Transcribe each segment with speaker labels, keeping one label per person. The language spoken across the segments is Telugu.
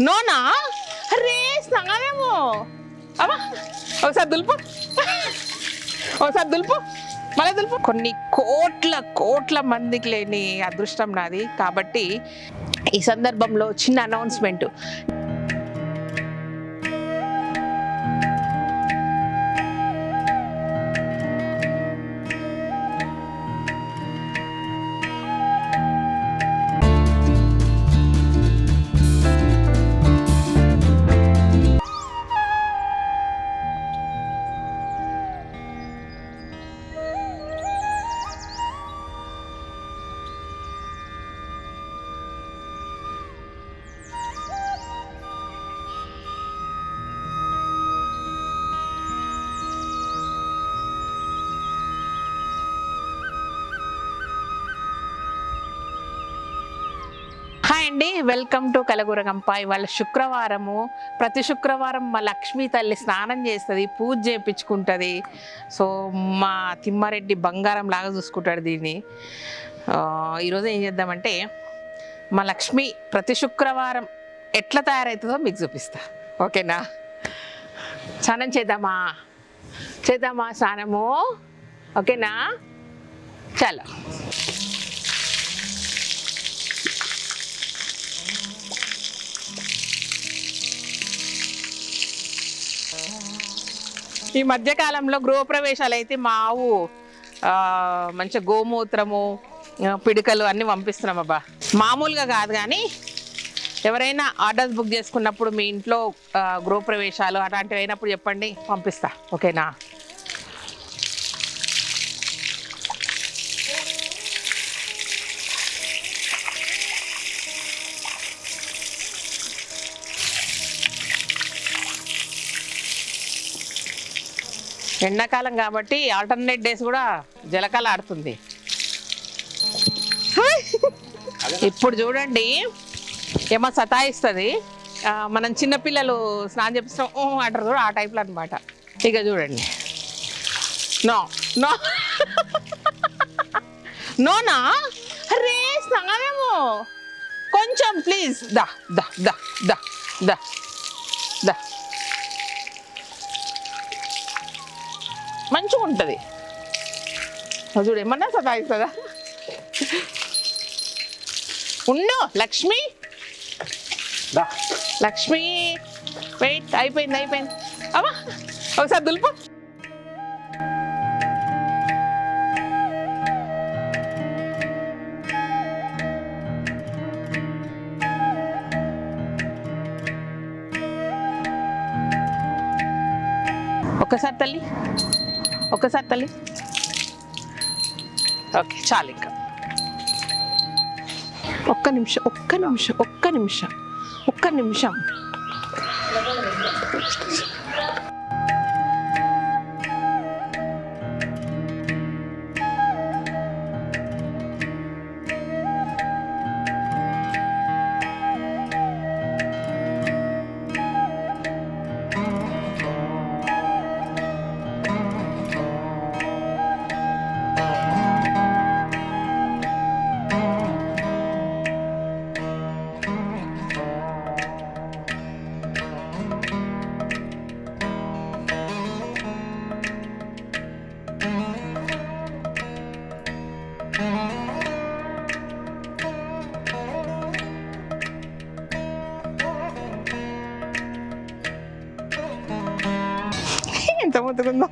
Speaker 1: నోనా అరే స్నానమేమో అమ్మా ఒకసారి దులుపు ఒకసారి దులుపు మళ్ళీ దులుపు. కొన్ని కోట్ల మందికి లేని అదృష్టం నాది. కాబట్టి ఈ సందర్భంలో చిన్న అనౌన్స్మెంట్. హాయ్ అండి, వెల్కమ్ టు కలగూరగంప. ఇవాళ శుక్రవారము. ప్రతి శుక్రవారం మా లక్ష్మీ తల్లి స్నానం చేస్తుంది, పూజ చేయించుకుంటుంది. సో మా తిమ్మారెడ్డి బంగారం లాగా చూసుకుంటాడు దీన్ని. ఈరోజు ఏం చేద్దామంటే మా లక్ష్మి ప్రతి శుక్రవారం ఎట్లా తయారవుతుందో మీకు చూపిస్తా. ఓకేనా? స్నానం చేద్దామా స్నానము? ఓకేనా? చాలా ఈ మధ్యకాలంలో గృహప్రవేశాలు అయితే మా ఆవు మంచిగా గోమూత్రము పిడికలు అన్నీ పంపిస్తున్నాం. అబ్బా మామూలుగా కాదు, కానీ ఎవరైనా ఆర్డర్స్ బుక్ చేసుకున్నప్పుడు మీ ఇంట్లో గృహప్రవేశాలు అలాంటివి అయినప్పుడు చెప్పండి, పంపిస్తా. ఓకేనా? ఎండాకాలం కాబట్టి ఆల్టర్నేట్ డేస్ కూడా జలకాల ఆడుతుంది. ఇప్పుడు చూడండి ఏమో సతాయిస్తుంది. మనం చిన్నపిల్లలు స్నానం చేపిస్తాం అంటారు కూడా, ఆ టైప్లో అనమాట. ఇక చూడండి, నో నో నోనా అరే స్నానమేమో కొంచెం ప్లీజ్. దా దా దా దా దా దా మంచిగా ఉంటుంది. చూడు ఏమన్నా సతాయిస్తుందా? ఉండు లక్ష్మి, లక్ష్మి వెయిట్. అయిపోయింది అమ్మా ఒకసారి దులుపు. ఒక్కసారి తల్లి ఓకే చాలు. ఇంకా ఒక్క నిమిషం. ఎంత ముద్దుకుందో.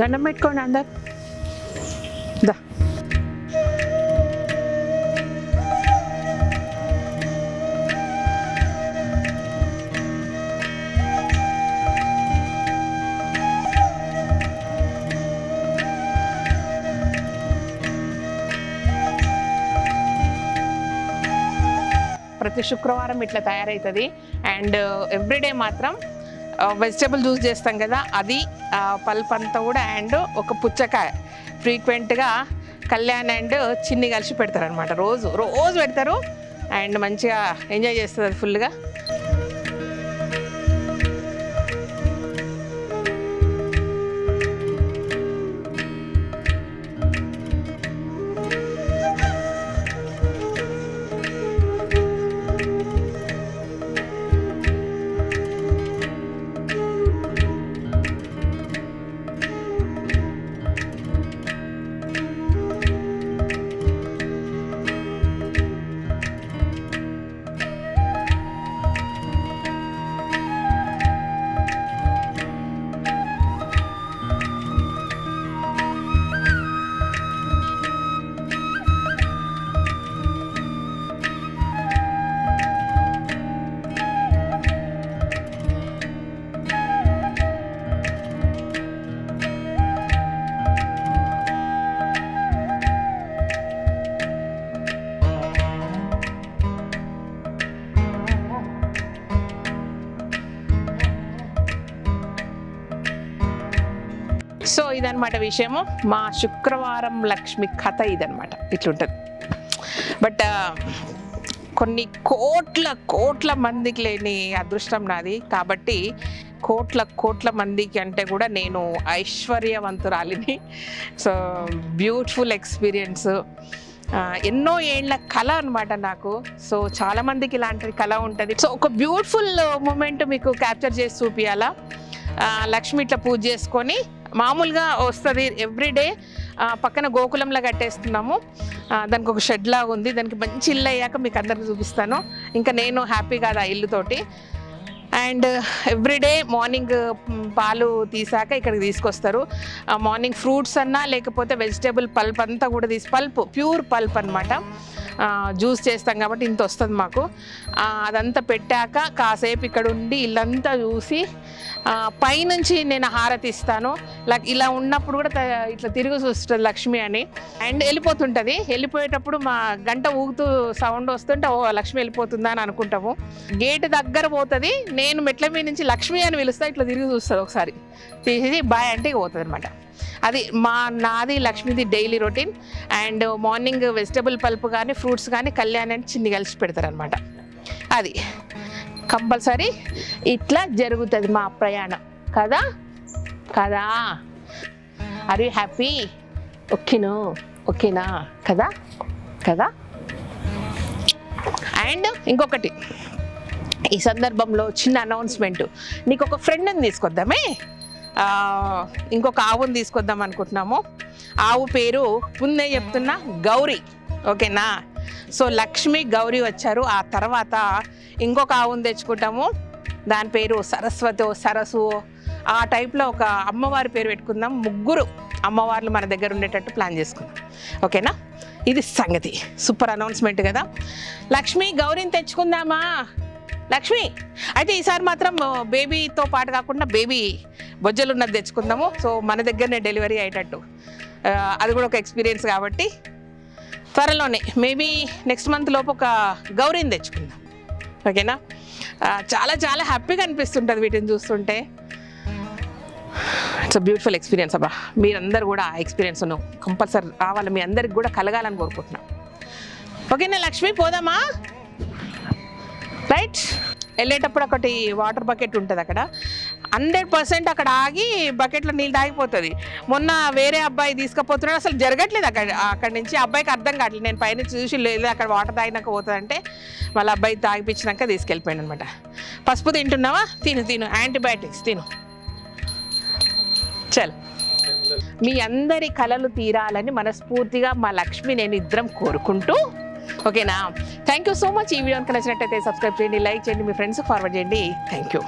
Speaker 1: దండం పెట్టుకోండి అందరు. దా ప్రతి శుక్రవారం ఇట్లా తయారవుతుంది. అండ్ ఎవ్రీడే మాత్రం వెజిటేబుల్ జ్యూస్ చేస్తాం కదా, అది పల్ప్ అంతా కూడా. అండ్ ఒక పుచ్చకాయ ఫ్రీక్వెంట్గా కళ్యాణ్ అండ్ చిన్ని కలిసి పెడతారు అనమాట. రోజు పెడతారు. అండ్ మంచిగా ఎంజాయ్ చేస్తుంది అది ఫుల్గా. సో ఇదనమాట విషయము. మా శుక్రవారం లక్ష్మి కథ ఇదనమాట. ఇట్లుంటుంది. బట్ కొన్ని కోట్ల మందికి లేని అదృష్టం నాది. కాబట్టి కోట్ల మందికి అంటే కూడా నేను ఐశ్వర్యవంతురాలిని. సో బ్యూటిఫుల్ ఎక్స్పీరియన్స్, ఎన్నో ఏళ్ళ కళ అనమాట నాకు. సో చాలామందికి ఇలాంటి కళ ఉంటుంది. సో ఒక బ్యూటిఫుల్ మూమెంట్ మీకు క్యాప్చర్ చేసి చూపించాలా. లక్ష్మి ఇట్లా పూజ చేసుకొని మామూలుగా వస్తుంది ఎవ్రీడే. పక్కన గోకులంలో కట్టేస్తున్నాము. దానికి ఒక షెడ్ లాగా ఉంది. దానికి మంచి ఇల్లు అయ్యాక మీకు అందరికి చూపిస్తాను. ఇంకా నేను హ్యాపీ కాదు ఆ ఇల్లుతోటి. అండ్ ఎవ్రీడే మార్నింగ్ పాలు తీసాక ఇక్కడికి తీసుకొస్తారు. మార్నింగ్ ఫ్రూట్స్ అన్నా లేకపోతే వెజిటేబుల్ పల్ప్ అంతా కూడా ప్యూర్ పల్ప్ అనమాట. జ్యూస్ చేస్తాం కాబట్టి ఇంత వస్తుంది మాకు. అదంతా పెట్టాక కాసేపు ఇక్కడ ఉండి ఇల్లంతా చూసి పైనుంచి నేను హారతి ఇస్తాను. ఇలా ఉన్నప్పుడు కూడా ఇట్లా తిరిగి చూస్తుంది లక్ష్మి అని. అండ్ వెళ్ళిపోతుంటుంది. వెళ్ళిపోయేటప్పుడు మా గంట ఊగుతూ సౌండ్ వస్తుంటే ఓ లక్ష్మి వెళ్ళిపోతుందా అని అనుకుంటాము. గేట్ దగ్గర పోతుంది. నేను మెట్ల మీద నుంచి లక్ష్మి అని పిలుస్తా. ఇట్లా తిరిగి చూస్తుంది. ఒకసారి తీసి బాయ్ అంటే పోతుంది అనమాట. అది నాది లక్ష్మిది daily routine. And morning vegetable pulp కానీ ఫ్రూట్స్ కానీ కళ్యాణ్ అండ్ చిన్ని కలిసి పెడతారనమాట. అది కంపల్సరీ ఇట్లా జరుగుతుంది మా ప్రయాణం. కదా ఆర్ యూ హ్యాపీ? ఓకేనా కదా. అండ్ ఇంకొకటి, ఈ సందర్భంలో చిన్న అనౌన్స్మెంట్. నీకు ఒక ఫ్రెండ్ని తీసుకొద్దామే. ఇంకొక ఆవుని తీసుకొద్దాం అనుకుంటున్నాము. ఆవు పేరు ముందే చెప్తున్నా, గౌరీ. ఓకేనా? సో లక్ష్మి గౌరీ వచ్చారు. ఆ తర్వాత ఇంకొక ఆవుని తెచ్చుకుంటాము. దాని పేరు సరస్వతి, సరస్సు, ఆ టైప్లో ఒక అమ్మవారి పేరు పెట్టుకుందాం. 3 అమ్మవార్లు మన దగ్గర ఉండేటట్టు ప్లాన్ చేసుకుందాం. ఓకేనా? ఇది సంగతి. సూపర్ అనౌన్స్మెంట్ కదా. లక్ష్మి గౌరీని తెచ్చుకుందామా? లక్ష్మి అయితే ఈసారి మాత్రం బేబీతో పాటు కాకుండా బేబీ బొజ్జలు ఉన్నది తెచ్చుకుందాము. సో మన దగ్గరనే డెలివరీ అయ్యేటట్టు. అది కూడా ఒక ఎక్స్పీరియన్స్ కాబట్టి త్వరలోనే మేబీ నెక్స్ట్ మంత్ లోపు ఒక గౌరీని తెచ్చుకుందాం. ఓకేనా? చాలా హ్యాపీగా అనిపిస్తుంటుంది వీటిని చూస్తుంటే. ఇట్స్ అ బ్యూటిఫుల్ ఎక్స్పీరియన్స్ అబ్బా. మీరందరూ కూడా ఆ ఎక్స్పీరియన్స్ కంపల్సరీ రావాలి, మీ అందరికి కూడా కలగాలని కోరుకుంటున్నాం. ఓకేనా లక్ష్మి, పోదామా? రైట్. వెళ్ళేటప్పుడు ఒకటి వాటర్ బకెట్ ఉంటుంది అక్కడ. 100% అక్కడ ఆగి బకెట్లో నీళ్ళు తాగిపోతుంది. మొన్న వేరే అబ్బాయి తీసుకుపోతున్నాడు, అసలు జరగట్లేదు అక్కడి నుంచి. అబ్బాయికి అర్థం కావట్లేదు. నేను పైన చూసి లేదు అక్కడ వాటర్ తాగినాక పోతుందంటే వాళ్ళ అబ్బాయి తాగిపించినాక తీసుకెళ్ళిపోయాడు అనమాట. పసుపు తింటున్నావా? తిను, యాంటీబయాటిక్స్ తిను. చల్. మీ అందరి కలలు తీరాలని మనస్ఫూర్తిగా మా లక్ష్మి నేను ఇద్దరం కోరుకుంటూ, ఓకేనా? Thank you so much. ఈ వీడియోకి నచ్చినట్టయితే సబ్స్క్రైబ్ చేయండి, లైక్ చేయండి, మీ ఫ్రెండ్స్కి ఫార్వర్డ్ చేయండి. Thank you.